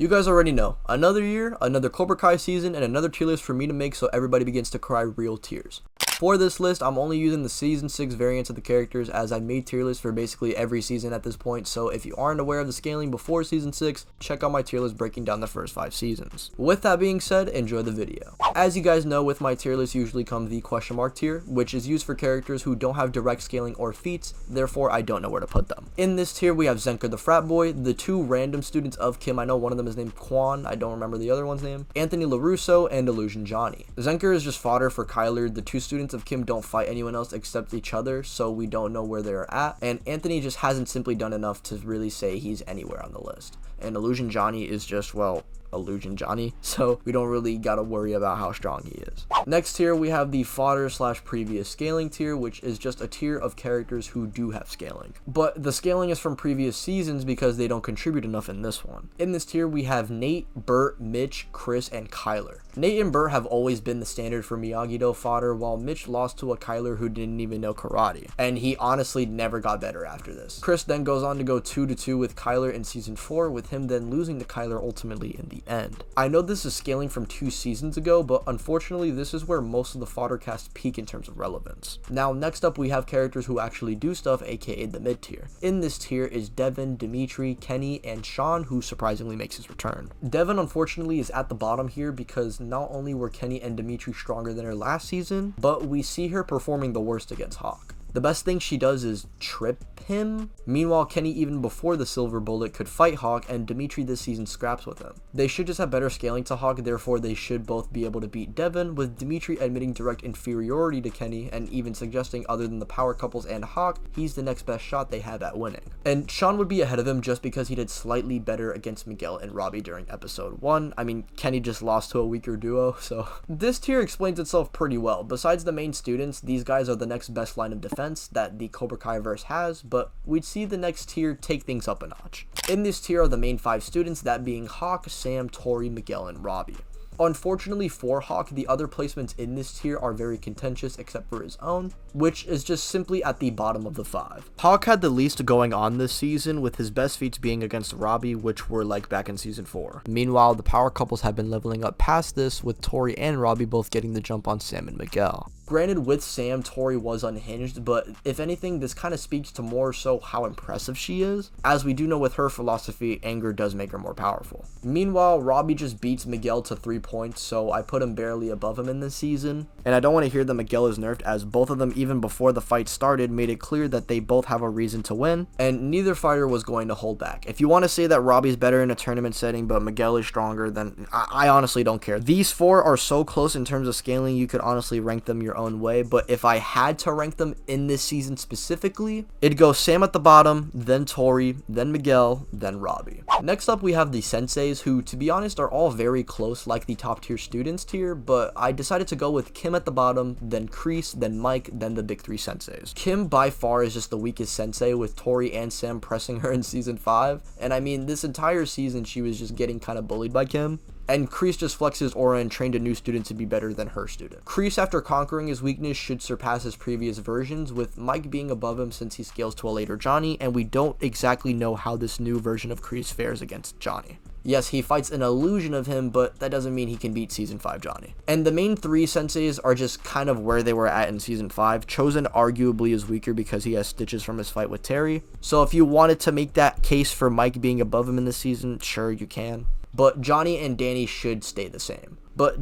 You guys already know, another year, another Cobra Kai season, and another tier list for me to make so everybody begins to cry real tears. For this list, I'm only using the Season 6 variants of the characters as I've made tier lists for basically every season at this point, so if you aren't aware of the scaling before Season 6, check out my tier list breaking down the first 5 seasons. With that being said, enjoy the video. As you guys know, with my tier list usually comes the question mark tier, which is used for characters who don't have direct scaling or feats, therefore I don't know where to put them. In this tier, we have Zenker the frat boy, the 2 random students of Kim. I know one of them is named Quan, I don't remember the other one's name, Anthony LaRusso, and Illusion Johnny. Zenker is just fodder for Kyler. The 2 students of Kim don't fight anyone else except each other, so we don't know where they're at, and Anthony just hasn't simply done enough to really say he's anywhere on the list. And Illusion Johnny is just, well, Illusion Johnny, so we don't really gotta worry about how strong he is. Next tier, we have the fodder slash previous scaling tier, which is just a tier of characters who do have scaling. But the scaling is from previous seasons because they don't contribute enough in this one. In this tier, we have Nate, Bert, Mitch, Chris, and Kyler. Nate and Bert have always been the standard for Miyagi-Do fodder, while Mitch lost to a Kyler who didn't even know karate, and he honestly never got better after this. Chris then goes on to go 2-2 with Kyler in season 4, with him then losing to Kyler ultimately in the end. I know this is scaling from 2 seasons ago, but unfortunately this is where most of the fodder cast peak in terms of relevance. Now next up, we have characters who actually do stuff, aka the mid tier. In this tier is Devin, Dimitri, Kenny, and Sean, who surprisingly makes his return. Devin unfortunately is at the bottom here because not only were Kenny and Dimitri stronger than her last season, but we see her performing the worst against Hawk. The best thing she does is trip him. Meanwhile, Kenny, even before the silver bullet, could fight Hawk, and Dimitri this season scraps with him. They should just have better scaling to Hawk, therefore they should both be able to beat Devin, with Dimitri admitting direct inferiority to Kenny and even suggesting other than the power couples and Hawk, he's the next best shot they have at winning. And Sean would be ahead of him just because he did slightly better against Miguel and Robbie during episode 1. I mean, Kenny just lost to a weaker duo, so this tier explains itself pretty well. Besides the main students, these guys are the next best line of defense that the Cobra Kai verse has, but we'd see the next tier take things up a notch. In this tier are the main 5 students, that being Hawk, Sam, Tori, Miguel, and Robbie. Unfortunately for Hawk, the other placements in this tier are very contentious except for his own, which is just simply at the bottom of the 5. Hawk had the least going on this season, with his best feats being against Robbie, which were like back in season 4. Meanwhile, the power couples have been leveling up past this, with Tori and Robbie both getting the jump on Sam and Miguel. Granted, with Sam, Tori was unhinged, but if anything, this kind of speaks to more so how impressive she is, as we do know with her philosophy, anger does make her more powerful. Meanwhile, Robbie just beats Miguel to 3 points, so I put him barely above him in this season. And I don't want to hear that Miguel is nerfed, as both of them, even before the fight started, made it clear that they both have a reason to win, and neither fighter was going to hold back. If you want to say that Robbie's better in a tournament setting, but Miguel is stronger, then I honestly don't care. These 4 are so close in terms of scaling, you could honestly rank them your own way, but if I had to rank them in this season specifically, it'd go Sam at the bottom, then Tori, then Miguel, then Robbie. Next up, we have the senseis, who to be honest are all very close like the top tier students tier, but I decided to go with Kim at the bottom, then Kreese, then Mike, then the big 3 senseis. Kim by far is just the weakest sensei, with Tori and Sam pressing her in season 5, and I mean this entire season she was just getting kind of bullied by Kim. And Kreese just flexed his aura and trained a new student to be better than her student. Kreese, after conquering his weakness, should surpass his previous versions, with Mike being above him since he scales to a later Johnny, and we don't exactly know how this new version of Kreese fares against Johnny. Yes, he fights an illusion of him, but that doesn't mean he can beat season 5 Johnny. And the main 3 senseis are just kind of where they were at in season 5. Chosen arguably is weaker because he has stitches from his fight with Terry. So if you wanted to make that case for Mike being above him in this season, sure, you can. But Johnny and Danny should stay the same. With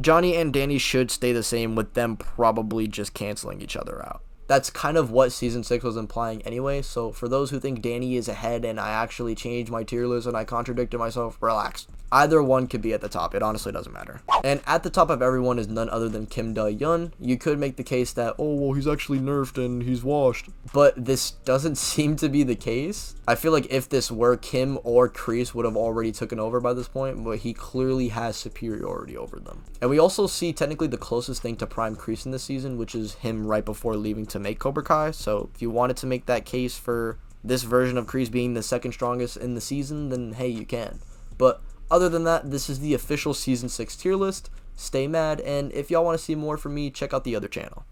them probably just canceling each other out. That's kind of what season 6 was implying anyway, so for those who think Danny is ahead and I actually changed my tier list and I contradicted myself, relax. Either one could be at the top, it honestly doesn't matter. And at the top of everyone is none other than Kim Da-Yun. You could make the case that, oh well, he's actually nerfed and he's washed. But this doesn't seem to be the case. I feel like if this were, Kim or Kreese would have already taken over by this point, but he clearly has superiority over them. And we also see technically the closest thing to prime Kreese in this season, which is him right before leaving to make Cobra Kai. So if you wanted to make that case for this version of Kreese being the second strongest in the season, then hey, you can. But other than that, this is the official season 6 tier list. Stay mad, and if y'all want to see more from me, check out the other channel.